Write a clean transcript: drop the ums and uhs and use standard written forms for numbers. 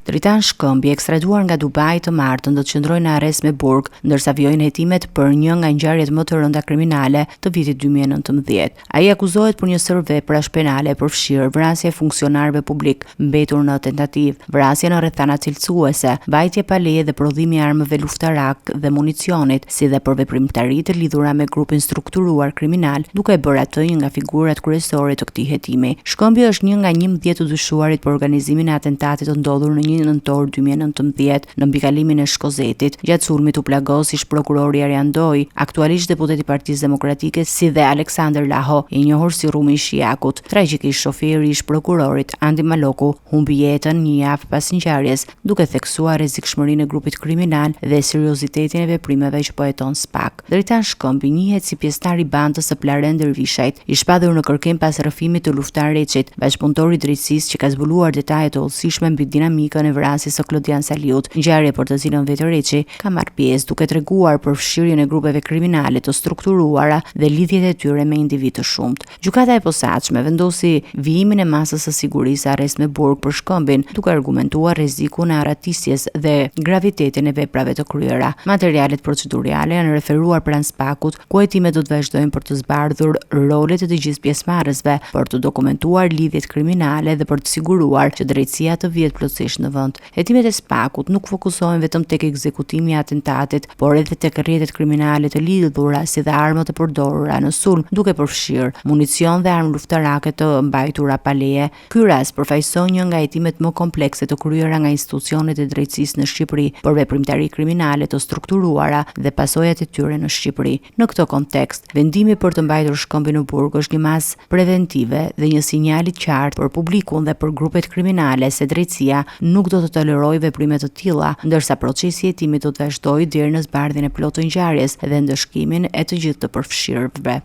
Dritan Shkëmbi, ekstraduar nga Dubai të martën, do të qëndrojë në arrest me burg, ndërsa vijojnë hetimet për një nga ngjarjet më të rënda kriminale të vitit 2019. Ai akuzohet për një sër veprash penale përfshirë vrasje e funksionarëve publik mbetur në tentativë, vrasje në rrethana cilësuese, vajtje pa leje dhe prodhimi i armëve luftarak dhe municionit, si dhe për veprimtari të lidhura me grupin strukturuar kriminal, duke e bërë atë një nga figurat kryesore të këtij hetimi. Shkëmbi është një nga 11 të dyshuarit për organizimin e atentatit të ndodhur në 1 nëntor 2019 në mbikalimin e Shkozetit. Gjatë sulmit u plagos ish prokurori Arjan Doj, aktualisht deputet i Partisë Demokratike, si dhe Aleksander Laho, i njohur si Rumi i Shijakut. Tragjikisht shoferi ish prokurorit Andi Maloku humbi jetën një javë pas ngjarjes, duke theksuar rrezikshmërinë e grupit kriminal dhe seriozitetin e veprimeve që po heton SPAK. Dritan Shkëmbi njihet si pjesëtar i bandës së Plaren Dervishajt, i shpadhur në kërkim pas rrëfimit të luftar Reçit, bashkëpunëtor i drejtësisë që ka zbuluar detajet të hollësishme mbi dinamikën e vrasjes së Klodian Saliut, ngjarje për të cilën vetë Reçi ka marrë pjesë, duke treguar për fshirjen e grupeve kriminale të strukturuara dhe lidhjet e tyre me individ të shumtë. Gjykata e posaçme vendosi vijimin e masës së sigurisë arrest me burg për Shkëmbin, duke argumentuar rrezikun e arratisjes dhe gravitetin e veprave të kryera. Materialet procedurale janë referuar pranë SPAK-ut, ku hetimet do të vazhdojnë për të zbardhur rolet e të gjithë pjesëmarrësve, për të dokumentuar lidhjet kriminale dhe për të siguruar që drejtësia të vihet plotësisht në vend. Hetimet e SPAK-ut nuk fokusohen vetëm tek ekzekutimi i atentatit, por edhe tek rrjetet kriminale të lidhura si dhe armët e përdorura në sulm, duke përfshirë municion dhe armë luftarake të mbajtura pa leje. Ky rast përfaqëson një nga hetimet më komplekse të kryera nga institucionet e drejtësisë në Shqipëri për veprimtari kriminale të strukturuara dhe pasojat e tyre në Shqipëri. Në këtë kontekst, vendimi për të mbajtur Shkëmbin në burg është një masë preventive dhe një sinjal i qartë për publikun dhe për grupet kriminale se drejtësia nuk do të tolerojë veprime të tilla, ndërsa procesi i hetimit do të vazhdojë deri në zbardhjen e plotë të ngjarjes dhe ndëshkimin e të gjithë të përfshirëve.